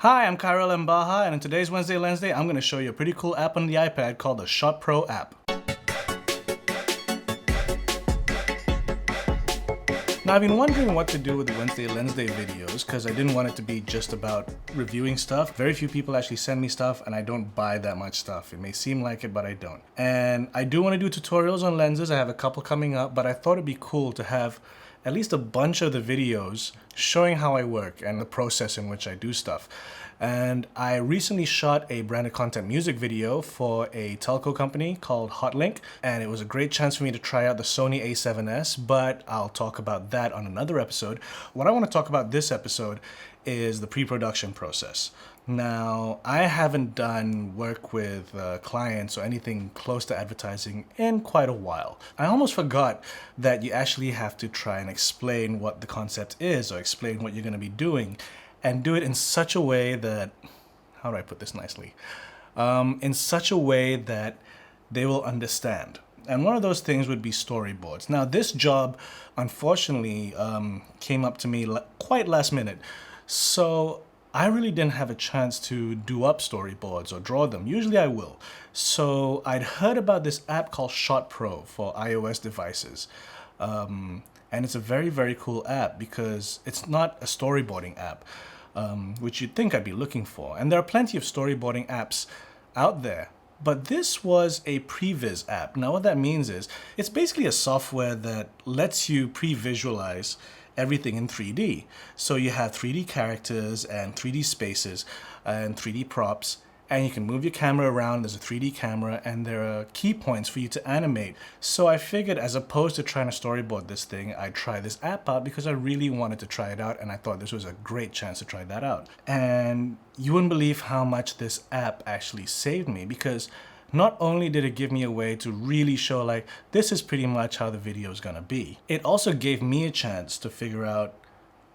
Hi, I'm Kyrell Mbaha, and in today's Wednesday Lensday, I'm going to show you a pretty cool app on the iPad called the ShotPro app. Now, I've been wondering what to do with the Wednesday Lensday videos because I didn't want it to be just about reviewing stuff. Very few people actually send me stuff, and I don't buy that much stuff. It may seem like it, but I don't. And I do want to do tutorials on lenses. I have a couple coming up, but I thought it'd be cool to have at least a bunch of the videos showing how I work and the process in which I do stuff. And I recently shot a branded content music video for a telco company called Hotlink, and it was a great chance for me to try out the Sony a7S, but I'll talk about that on another episode. What I want to talk about this episode is the pre-production process. Now, I haven't done work with clients or anything close to advertising in quite a while. I almost forgot that you actually have to try and explain what the concept is or explain what you're going to be doing and do it in such a way that, how do I put this nicely? In such a way that they will understand. And one of those things would be storyboards. Now, this job, unfortunately, came up to me quite last minute. So I really didn't have a chance to do up storyboards or draw them. Usually I will. So I'd heard about this app called ShotPro for iOS devices. And it's a very, very cool app because it's not a storyboarding app, which you'd think I'd be looking for. And there are plenty of storyboarding apps out there. But this was a pre-viz app. Now what that means is it's basically a software that lets you pre-visualize everything in 3D. So you have 3D characters and 3D spaces and 3D props, and you can move your camera around. There's a 3D camera, and there are key points for you to animate. So I figured, as opposed to trying to storyboard this thing, I'd try this app out because I really wanted to try it out, and I thought this was a great chance to try that out. And you wouldn't believe how much this app actually saved me, because not only did it give me a way to really show, like, this is pretty much how the video is gonna be, it also gave me a chance to figure out,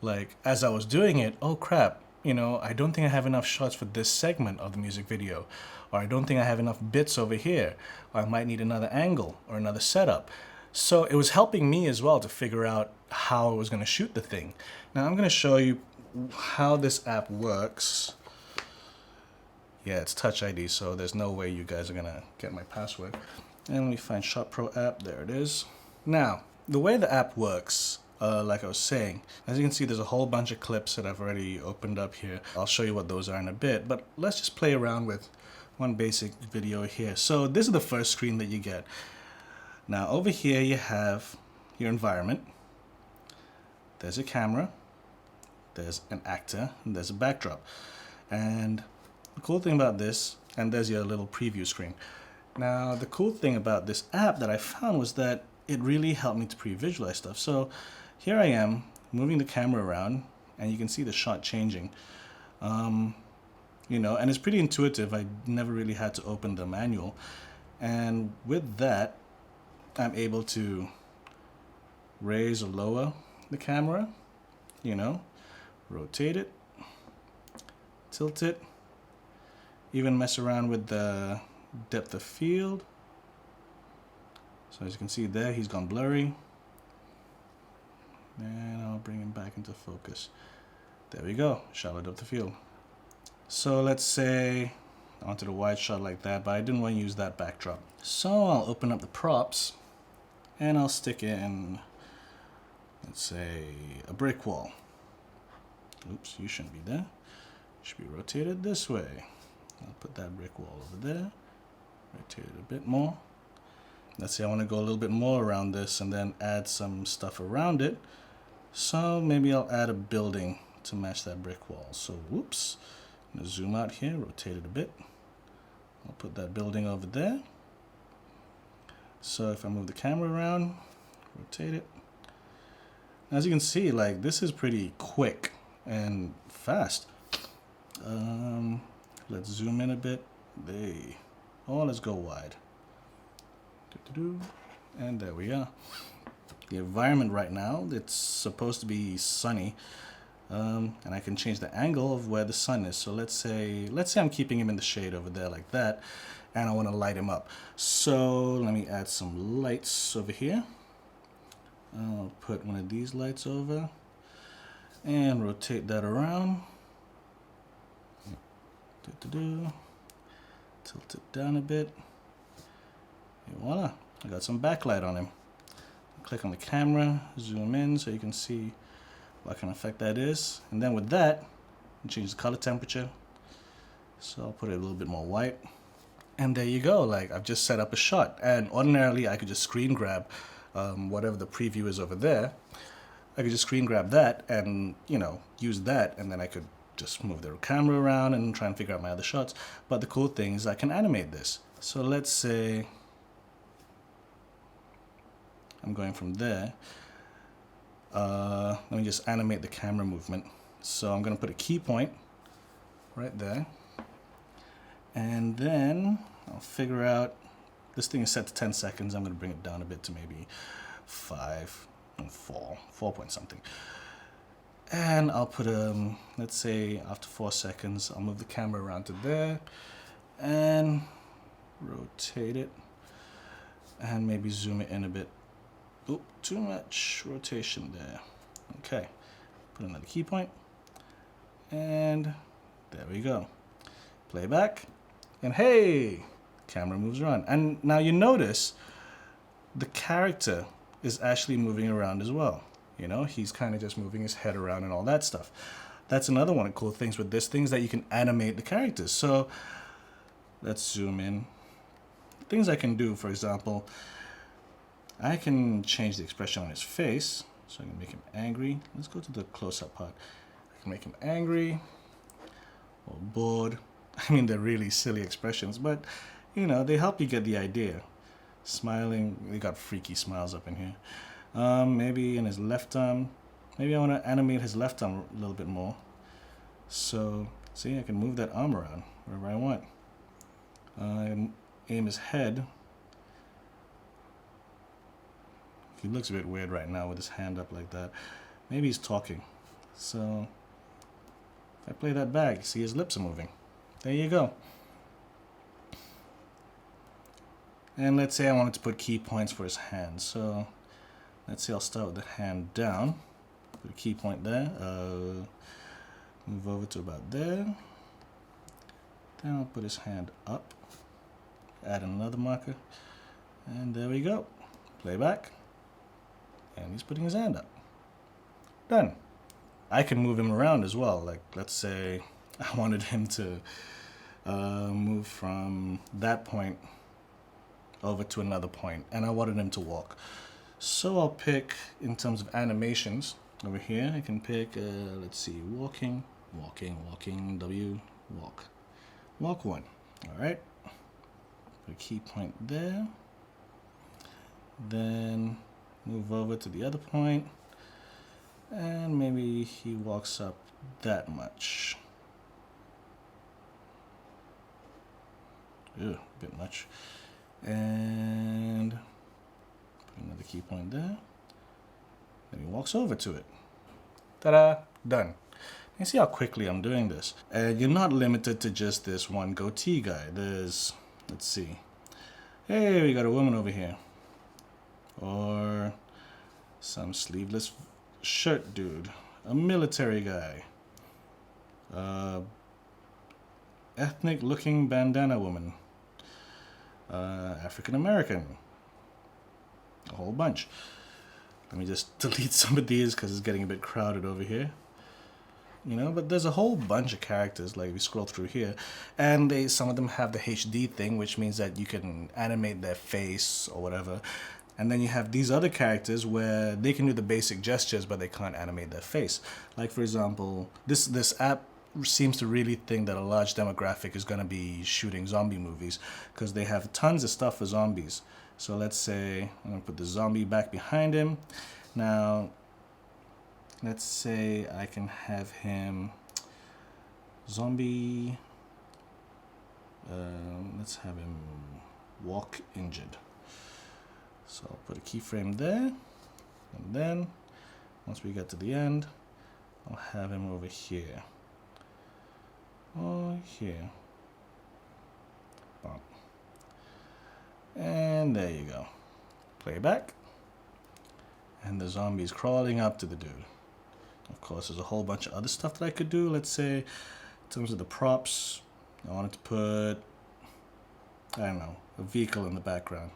like, as I was doing it, oh crap, you know, I don't think I have enough shots for this segment of the music video, or I don't think I have enough bits over here, or I might need another angle or another setup. So it was helping me as well to figure out how I was gonna shoot the thing. Now I'm gonna show you how this app works. Yeah, it's Touch ID, so there's no way you guys are gonna get my password. And let me find ShotPro app, there it is. Now, the way the app works, like I was saying, as you can see, there's a whole bunch of clips that I've already opened up here. I'll show you what those are in a bit, but let's just play around with one basic video here. So this is the first screen that you get. Now over here you have your environment. There's a camera, there's an actor, and there's a backdrop. And the cool thing about this, and there's your little preview screen. Now, the cool thing about this app that I found was that it really helped me to pre-visualize stuff. So here I am moving the camera around, and you can see the shot changing. You know, and it's pretty intuitive. I never really had to open the manual. And with that, I'm able to raise or lower the camera, you know, rotate it, tilt it, even mess around with the depth of field. So as you can see there, he's gone blurry. And I'll bring him back into focus. There we go, shallow depth of field. So let's say I wanted a wide shot like that, but I didn't want to use that backdrop. So I'll open up the props and I'll stick in, let's say, a brick wall. Oops, you shouldn't be there. It should be rotated this way. I'll put that brick wall over there, rotate it a bit more. Let's say I want to go a little bit more around this and then add some stuff around it. So maybe I'll add a building to match that brick wall. So whoops, I'm going to zoom out here, rotate it a bit. I'll put that building over there. So if I move the camera around, rotate it. As you can see, like, this is pretty quick and fast. Let's zoom in a bit. Let's go wide. And there we are. The environment right now, it's supposed to be sunny, and I can change the angle of where the sun is. So let's say I'm keeping him in the shade over there like that, and I want to light him up. So let me add some lights over here. I'll put one of these lights over and rotate that around. Tilt it down a bit. And voila, I got some backlight on him. Click on the camera, zoom in so you can see what kind of effect that is. And then with that, change the color temperature. So I'll put it a little bit more white. And there you go, like I've just set up a shot. And ordinarily I could just screen grab whatever the preview is over there. I could just screen grab that and, you know, use that, and then I could just move the camera around and try and figure out my other shots. But the cool thing is I can animate this. So let's say I'm going from there. Let me just animate the camera movement. So I'm going to put a key point right there. And then I'll figure out, this thing is set to 10 seconds. I'm going to bring it down a bit to maybe 5 and 4 point something. And I'll put let's say after 4 seconds, I'll move the camera around to there and rotate it and maybe zoom it in a bit. Oop, too much rotation there. Okay, put another key point, and there we go. Playback, and hey, camera moves around. And now you notice the character is actually moving around as well. You know, he's kind of just moving his head around and all that stuff. That's another one of the cool things with this, things that you can animate the characters. So let's zoom in. Things I can do, for example, I can change the expression on his face. So I can make him angry. Let's go to the close-up part. I can make him angry or bored. I mean, they're really silly expressions, but, you know, they help you get the idea. Smiling, they got freaky smiles up in here. Maybe in his left arm. Maybe I want to animate his left arm a little bit more. So, see, I can move that arm around wherever I want. Aim his head. He looks a bit weird right now with his hand up like that. Maybe he's talking. So, if I play that back, see his lips are moving. There you go. And let's say I wanted to put key points for his hand. So, let's say I'll start with the hand down. Put a key point there. Move over to about there. Then I'll put his hand up. Add another marker. And there we go. Playback. And he's putting his hand up. Done. I can move him around as well. Like, let's say I wanted him to move from that point over to another point, and I wanted him to walk. So I'll pick, in terms of animations, over here, I can pick, let's see, walking, W, walk. Walk 1. All right. Put a key point there. Then move over to the other point, and maybe he walks up that much. Ew, a bit much. And put another key point there. Then he walks over to it. Ta-da! Done. You see how quickly I'm doing this. And you're not limited to just this one goatee guy. There's, let's see. Hey, we got a woman over here. Or some sleeveless shirt dude. A military guy. Ethnic looking bandana woman. African American. A whole bunch. Let me just delete some of these because it's getting a bit crowded over here. You know, but there's a whole bunch of characters, like we scroll through here, and some of them have the HD thing, which means that you can animate their face or whatever. And then you have these other characters where they can do the basic gestures, but they can't animate their face. Like, for example, this app seems to really think that a large demographic is going to be shooting zombie movies because they have tons of stuff for zombies. So let's say I'm going to put the zombie back behind him. Now, let's say I can have him zombie. Let's have him walk injured. So I'll put a keyframe there, and then once we get to the end, I'll have him over here. Or here. Bump. And there you go. Playback. And the zombie's crawling up to the dude. Of course, there's a whole bunch of other stuff that I could do. Let's say, in terms of the props, I wanted to put, I don't know, a vehicle in the background.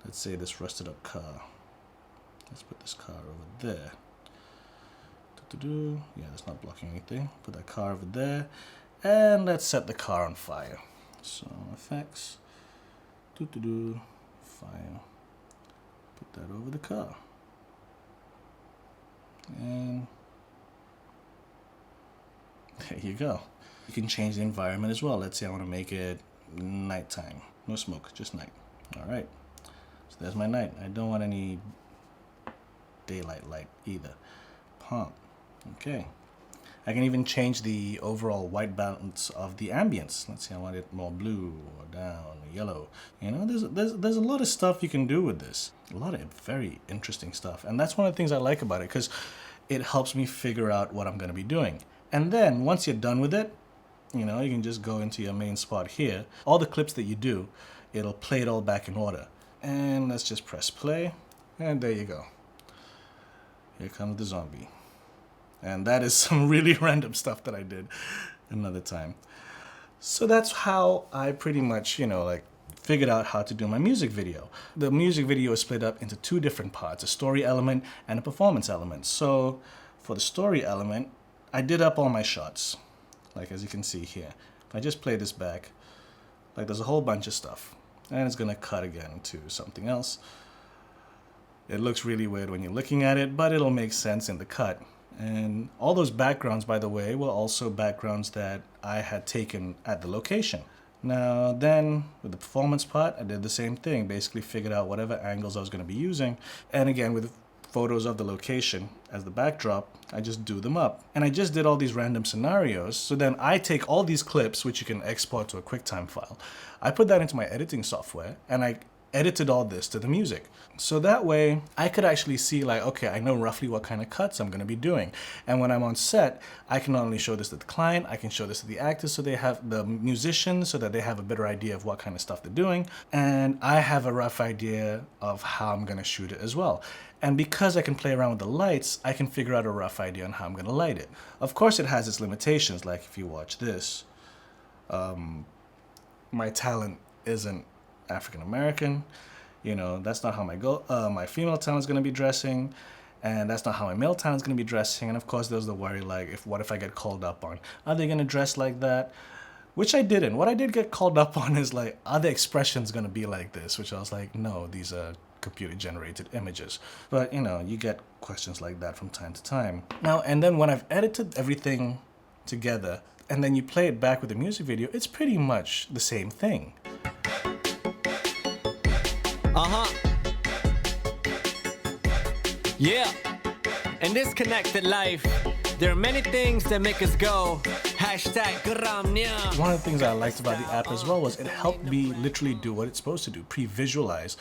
Let's say this rusted up car. Let's put this car over there. Yeah, that's not blocking anything. Put that car over there. And let's set the car on fire. So effects, fire. Put that over the car. And there you go. You can change the environment as well. Let's say I want to make it nighttime. No smoke, just night. All right. So there's my night. I don't want any daylight light either. Pump. Okay. I can even change the overall white balance of the ambience. Let's see, I want it more blue or down, or yellow. You know, there's a lot of stuff you can do with this. A lot of very interesting stuff. And that's one of the things I like about it, because it helps me figure out what I'm going to be doing. And then once you're done with it, you know, you can just go into your main spot here. All the clips that you do, it'll play it all back in order. And let's just press play. And there you go. Here comes the zombie. And that is some really random stuff that I did another time. So that's how I pretty much, you know, like figured out how to do my music video. The music video is split up into two different parts, a story element and a performance element. So for the story element, I did up all my shots, like as you can see here. If I just play this back, like there's a whole bunch of stuff. And it's gonna cut again to something else. It looks really weird when you're looking at it, but it'll make sense in the cut. And all those backgrounds, by the way, were also backgrounds that I had taken at the location. Now then, with the performance part, I did the same thing. Basically figured out whatever angles I was going to be using. And again, with photos of the location as the backdrop, I just do them up. And I just did all these random scenarios. So then I take all these clips, which you can export to a QuickTime file. I put that into my editing software, and I edited all this to the music. So that way I could actually see, like, okay, I know roughly what kind of cuts I'm going to be doing. And when I'm on set, I can not only show this to the client, I can show this to the actors, so they have the musicians, so that they have a better idea of what kind of stuff they're doing. And I have a rough idea of how I'm going to shoot it as well. And because I can play around with the lights, I can figure out a rough idea on how I'm going to light it. Of course, it has its limitations. Like if you watch this, my talent isn't African American, you know, that's not how my female talent is going to be dressing, and that's not how my male talent is going to be dressing. And of course there's the worry, like, what if I get called up on, are they going to dress like that? Which I didn't. What I did get called up on is like, are the expressions going to be like this? Which I was like, no, these are computer generated images. But you know, you get questions like that from time to time. Now and then when I've edited everything together and then you play it back with the music video, it's pretty much the same thing. Yeah, in this connected life, there are many things that make us go #Gramnya. One of the things I liked about the app as well was it helped me literally do what it's supposed to do, pre-visualize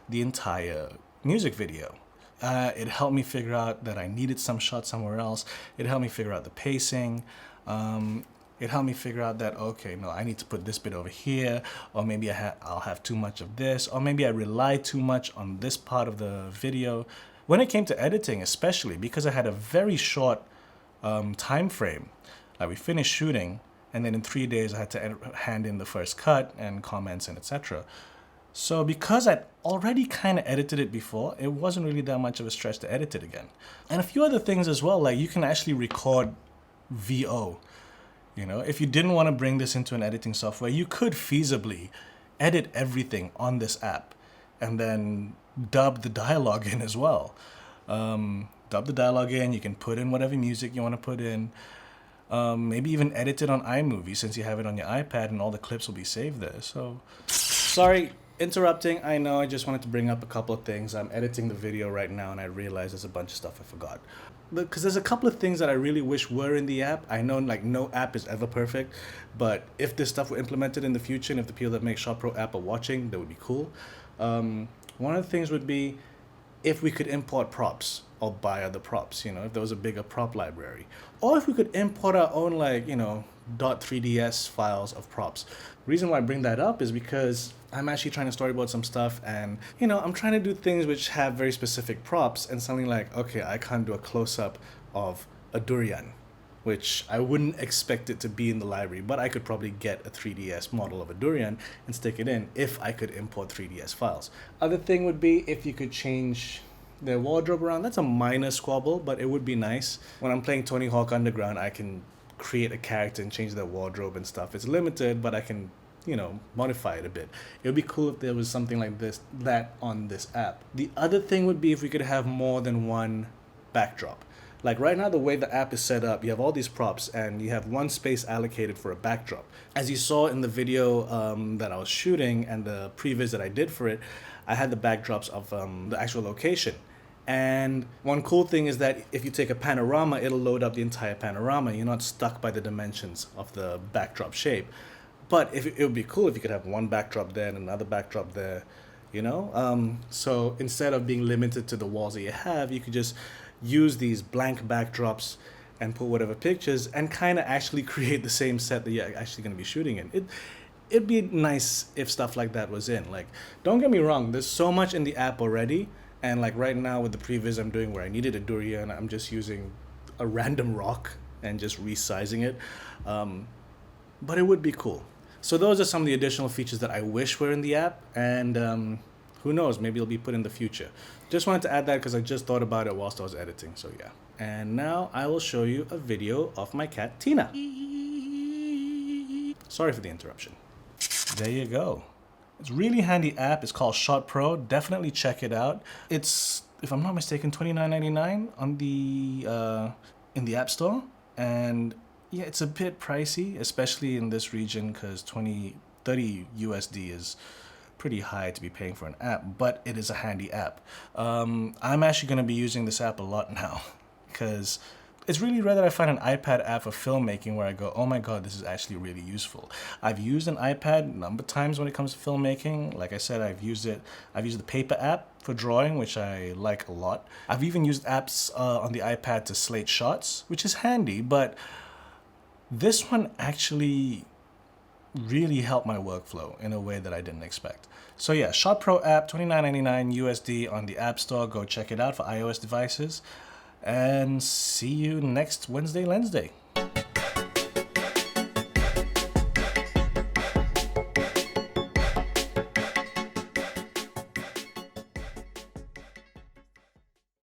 the entire music video. It helped me figure out that I needed some shots somewhere else. It helped me figure out the pacing. It helped me figure out that, okay, no, I need to put this bit over here, or maybe I'll have too much of this, or maybe I rely too much on this part of the video. When it came to editing, especially, because I had a very short time frame, like we finished shooting, and then in 3 days I had to hand in the first cut and comments and etc. So because I'd already kind of edited it before, it wasn't really that much of a stretch to edit it again. And a few other things as well, like you can actually record VO. You know, if you didn't want to bring this into an editing software, you could feasibly edit everything on this app and then dub the dialogue in as well. Dub the dialogue in, you can put in whatever music you want to put in. Maybe even edit it on iMovie since you have it on your iPad and all the clips will be saved there. So, sorry, interrupting. I know, I just wanted to bring up a couple of things. I'm editing the video right now and I realized there's a bunch of stuff I forgot. Because there's a couple of things that I really wish were in the app. I know like no app is ever perfect, but if this stuff were implemented in the future and if the people that make ShotPro app are watching, that would be cool. One of the things would be if we could import props or buy other props, you know, if there was a bigger prop library. Or if we could import our own, like, you know, .3ds files of props. The reason why I bring that up is because I'm actually trying to storyboard some stuff and, you know, I'm trying to do things which have very specific props and something like, okay, I can't do a close-up of a durian. which I wouldn't expect it to be in the library, but I could probably get a 3DS model of a durian and stick it in if I could import 3DS files. Other thing would be if you could change their wardrobe around. That's a minor squabble, but it would be nice. When I'm playing Tony Hawk Underground, I can create a character and change their wardrobe and stuff. It's limited, but I can, you know, modify it a bit. It would be cool if there was something like that on this app. The other thing would be if we could have more than one backdrop. Like right now, the way the app is set up, you have all these props and you have one space allocated for a backdrop. As you saw in the video that I was shooting and the pre-viz that I did for it, I had the backdrops of the actual location. And one cool thing is that if you take a panorama, it'll load up the entire panorama. You're not stuck by the dimensions of the backdrop shape. But it would be cool if you could have one backdrop there and another backdrop there, you know? So instead of being limited to the walls that you have, you could just use these blank backdrops and put whatever pictures and kind of actually create the same set that you're actually going to be shooting in. It'd be nice if stuff like that was in. Like, don't get me wrong, there's so much in the app already, and like right now with the pre-viz I'm doing where I needed a durian, I'm just using a random rock and just resizing it, but it would be cool. So those are some of the additional features that I wish were in the app, and who knows, maybe it'll be put in the future. Just wanted to add that because I just thought about it whilst I was editing, so yeah. And now I will show you a video of my cat Tina. Sorry for the interruption. There you go. It's a really handy app. It's called ShotPro. Definitely check it out. It's, if I'm not mistaken, $29.99 on the in the App Store, and yeah, it's a bit pricey, especially in this region, because 30 USD is pretty high to be paying for an app, but it is a handy app. I'm actually going to be using this app a lot now, because it's really rare that I find an iPad app for filmmaking where I go, oh my god, this is actually really useful. I've used an iPad a number of times when it comes to filmmaking. Like I said, I've used the paper app for drawing, which I like a lot. I've even used apps on the iPad to slate shots, which is handy, but this one actually really helped my workflow in a way that I didn't expect. So yeah, ShotPro app, $29.99 USD on the App Store. Go check it out for iOS devices. And see you next Wednesday Lensday.